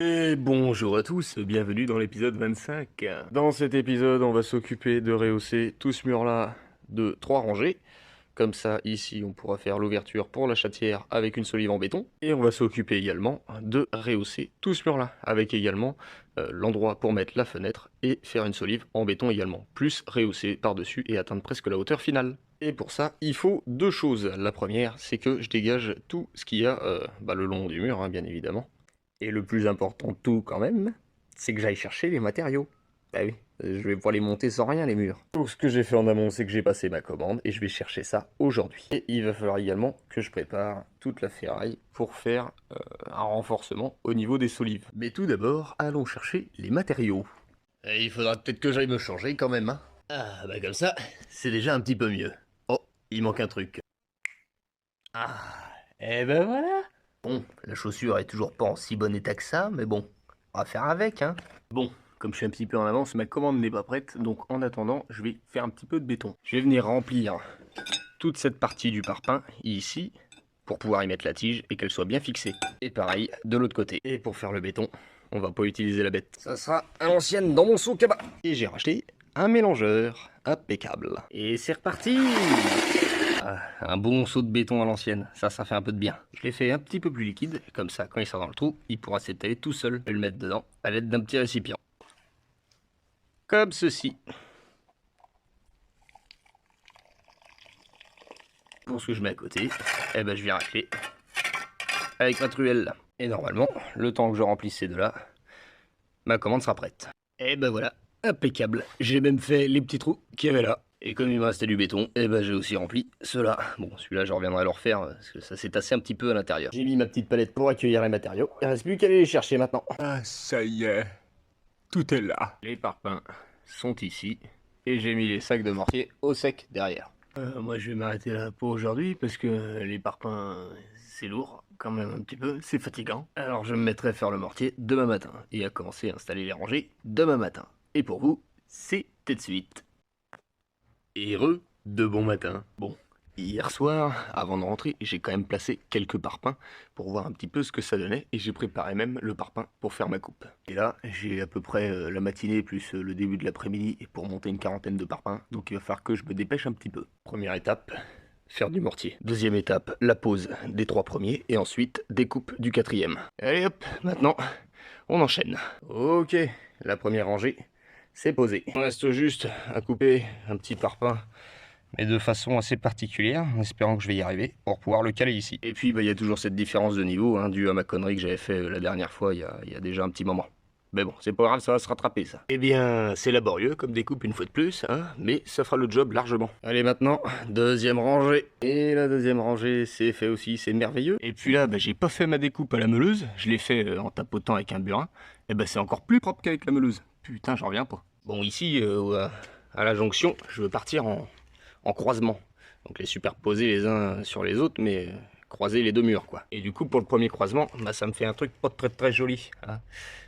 Et bonjour à tous, bienvenue dans l'épisode 25. Dans cet épisode, on va s'occuper de rehausser tout ce mur-là de 3 rangées. Comme ça, ici, on pourra faire l'ouverture pour la chatière avec une solive en béton. Et on va s'occuper également de rehausser tout ce mur-là, avec également l'endroit pour mettre la fenêtre et faire une solive en béton également. Plus rehausser par-dessus et atteindre presque la hauteur finale. Et pour ça, il faut 2 choses. La première, c'est que je dégage tout ce qu'il y a le long du mur, hein, bien évidemment. Et le plus important de tout quand même, c'est que j'aille chercher les matériaux. Bah oui, je vais pouvoir les monter sans rien les murs. Donc ce que j'ai fait en amont, c'est que j'ai passé ma commande et je vais chercher ça aujourd'hui. Et il va falloir également que je prépare toute la ferraille pour faire un renforcement au niveau des solives. Mais tout d'abord, allons chercher les matériaux. Et il faudra peut-être que j'aille me changer quand même, hein. Ah bah comme ça, c'est déjà un petit peu mieux. Oh, il manque un truc. Ah, et ben voilà. Bon, la chaussure est toujours pas en si bon état que ça, mais bon, on va faire avec, hein. Bon, comme je suis un petit peu en avance, ma commande n'est pas prête, donc en attendant, je vais faire un petit peu de béton. Je vais venir remplir toute cette partie du parpaing, ici, pour pouvoir y mettre la tige et qu'elle soit bien fixée. Et pareil, de l'autre côté. Et pour faire le béton, on va pas utiliser la bête. Ça sera à l'ancienne dans mon seau cabas. Et j'ai racheté un mélangeur impeccable. Et c'est reparti! Un bon seau de béton à l'ancienne, ça fait un peu de bien. Je l'ai fait un petit peu plus liquide, comme ça quand il sort dans le trou, il pourra s'étaler tout seul et le mettre dedans à l'aide d'un petit récipient. Comme ceci. Pour ce que je mets à côté, eh ben je viens racler avec ma truelle là. Et normalement, le temps que je remplisse ces deux-là, ma commande sera prête. Et ben voilà, impeccable. J'ai même fait les petits trous qu'il y avait là. Et comme il me restait du béton, eh ben j'ai aussi rempli ceux-là. Bon, celui-là, je reviendrai le refaire, parce que ça s'est tassé un petit peu à l'intérieur. J'ai mis ma petite palette pour accueillir les matériaux. Il ne reste plus qu'à aller les chercher maintenant. Ah, ça y est, tout est là. Les parpaings sont ici. Et j'ai mis les sacs de mortier au sec derrière. Moi, je vais m'arrêter là pour aujourd'hui, parce que les parpaings, c'est lourd, quand même un petit peu, c'est fatigant. Alors je me mettrai à faire le mortier demain matin, et à commencer à installer les rangées demain matin. Et pour vous, c'est tout de suite. Heureux de bon matin. Bon, hier soir, avant de rentrer, j'ai quand même placé quelques parpaings pour voir un petit peu ce que ça donnait, et j'ai préparé même le parpaing pour faire ma coupe. Et là, j'ai à peu près la matinée plus le début de l'après-midi pour monter une quarantaine de parpaings, donc il va falloir que je me dépêche un petit peu. Première étape, faire du mortier. Deuxième étape, la pose des 3 premiers, et ensuite découpe du 4e. Allez hop, maintenant, on enchaîne. Ok, la première rangée, c'est posé. Il reste juste à couper un petit parpaing, mais de façon assez particulière, en espérant que je vais y arriver, pour pouvoir le caler ici. Et puis, il y a toujours cette différence de niveau, hein, due à ma connerie que j'avais fait la dernière fois, il y a déjà un petit moment. Mais bon, c'est pas grave, ça va se rattraper, ça. Eh bien, c'est laborieux comme découpe une fois de plus, hein, mais ça fera le job largement. Allez, maintenant, deuxième rangée. Et la deuxième rangée, c'est fait aussi, c'est merveilleux. Et puis là, j'ai pas fait ma découpe à la meuleuse, je l'ai fait en tapotant avec un burin. Et c'est encore plus propre qu'avec la meuleuse. Putain, j'en reviens pas. Bon, ici, à la jonction, je veux partir en croisement. Donc les superposer les uns sur les autres, mais croiser les deux murs, quoi. Et du coup, pour le premier croisement, ça me fait un truc pas très très joli, hein.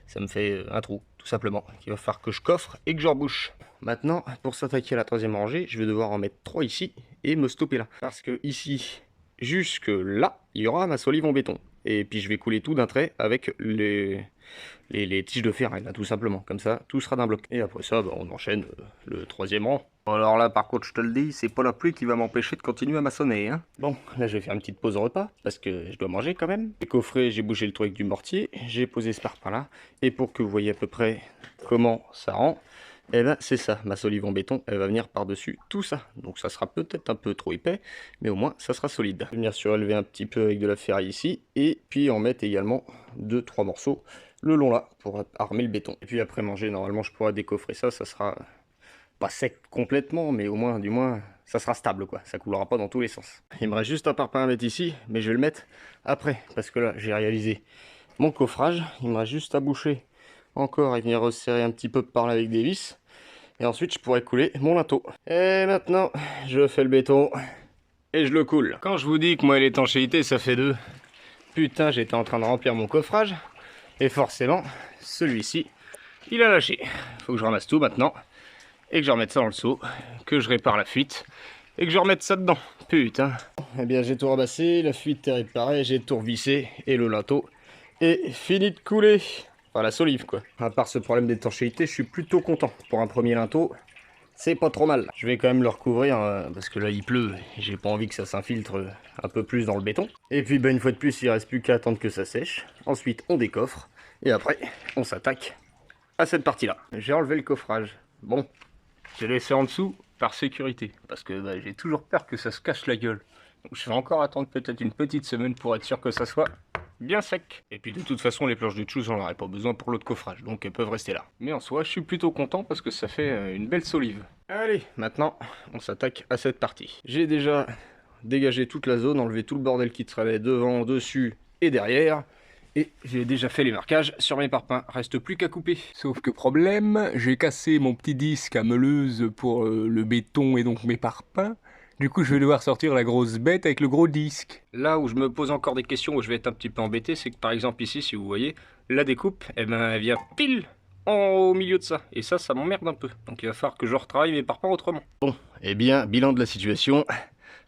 Ça me fait un trou, tout simplement, qu'il va falloir que je coffre et que je rebouche. Maintenant, pour s'attaquer à la troisième rangée, je vais devoir en mettre 3 ici et me stopper là. Parce que ici, jusque là, il y aura ma solive en béton. Et puis je vais couler tout d'un trait avec les tiges de fer, là, tout simplement. Comme ça, tout sera d'un bloc. Et après ça, on enchaîne le 3e rang. Alors là, par contre, je te le dis, c'est pas la pluie qui va m'empêcher de continuer à maçonner, hein. Bon, là, je vais faire une petite pause au repas, parce que je dois manger quand même. J'ai coffré, j'ai bouché le trou avec du mortier, j'ai posé ce parpaing là. Et pour que vous voyez à peu près comment ça rend, eh ben, c'est ça, ma solive en béton, elle va venir par-dessus tout ça. Donc ça sera peut-être un peu trop épais, mais au moins, ça sera solide. Je vais venir surélever un petit peu avec de la ferraille ici, et puis en mettre également 2-3 morceaux le long là, pour armer le béton. Et puis après manger, normalement, je pourrai décoffrer ça, ça sera pas sec complètement, mais au moins, du moins, ça sera stable, quoi. Ça coulera pas dans tous les sens. Il me reste juste un parpaing à mettre ici, mais je vais le mettre après, parce que là, j'ai réalisé mon coffrage. Il me reste juste à boucher encore et venir resserrer un petit peu par là avec des vis. Et ensuite, je pourrais couler mon linteau. Et maintenant, je fais le béton et je le coule. Quand je vous dis que moi, l'étanchéité, ça fait 2, putain, j'étais en train de remplir mon coffrage. Et forcément, celui-ci, il a lâché. Faut que je ramasse tout maintenant. Et que je remette ça dans le seau. Que je répare la fuite. Et que je remette ça dedans. Putain. Eh bien, j'ai tout ramassé. La fuite est réparée. J'ai tout revissé. Et le linteau est fini de couler. Enfin la solive quoi. À part ce problème d'étanchéité, je suis plutôt content. Pour un premier linteau, c'est pas trop mal. Je vais quand même le recouvrir parce que là il pleut et j'ai pas envie que ça s'infiltre un peu plus dans le béton. Et puis une fois de plus, il reste plus qu'à attendre que ça sèche. Ensuite on décoffre et après on s'attaque à cette partie là. J'ai enlevé le coffrage. Bon, j'ai laissé en dessous par sécurité parce que j'ai toujours peur que ça se cache la gueule. Donc je vais encore attendre peut-être une petite semaine pour être sûr que ça soit bien sec. Et puis de toute façon les planches de tchou j'en aurais pas besoin pour l'autre coffrage, donc elles peuvent rester là. Mais en soi je suis plutôt content parce que ça fait une belle solive. Allez, maintenant on s'attaque à cette partie. J'ai déjà dégagé toute la zone, enlevé tout le bordel qui traînait devant, dessus et derrière. Et j'ai déjà fait les marquages sur mes parpaings, reste plus qu'à couper. Sauf que problème, j'ai cassé mon petit disque à meuleuse pour le béton et donc mes parpaings. Du coup, je vais devoir sortir la grosse bête avec le gros disque. Là où je me pose encore des questions, où je vais être un petit peu embêté, c'est que par exemple ici, si vous voyez, la découpe, eh ben, elle vient pile au milieu de ça. Et ça m'emmerde un peu. Donc il va falloir que je retravaille mes parpaings autrement. Bon, eh bien, bilan de la situation.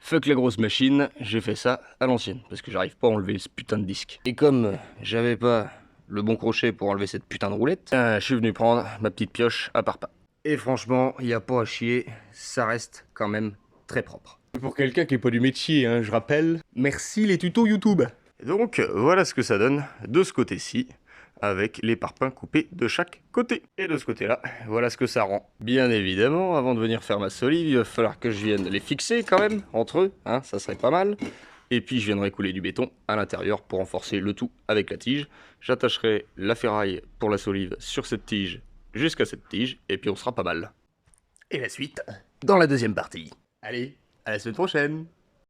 Fuck la grosse machine, j'ai fait ça à l'ancienne, parce que j'arrive pas à enlever ce putain de disque. Et comme j'avais pas le bon crochet pour enlever cette putain de roulette, je suis venu prendre ma petite pioche à parpaing. Et franchement, il n'y a pas à chier, ça reste quand même très propre. Pour quelqu'un qui est pas du métier, hein, je rappelle, merci les tutos YouTube. Et donc, voilà ce que ça donne de ce côté-ci, avec les parpaings coupés de chaque côté. Et de ce côté-là, voilà ce que ça rend. Bien évidemment, avant de venir faire ma solive, il va falloir que je vienne les fixer quand même, entre eux, hein, ça serait pas mal. Et puis je viendrai couler du béton à l'intérieur pour renforcer le tout avec la tige. J'attacherai la ferraille pour la solive sur cette tige jusqu'à cette tige, et puis on sera pas mal. Et la suite, dans la deuxième partie. Allez, à la semaine prochaine!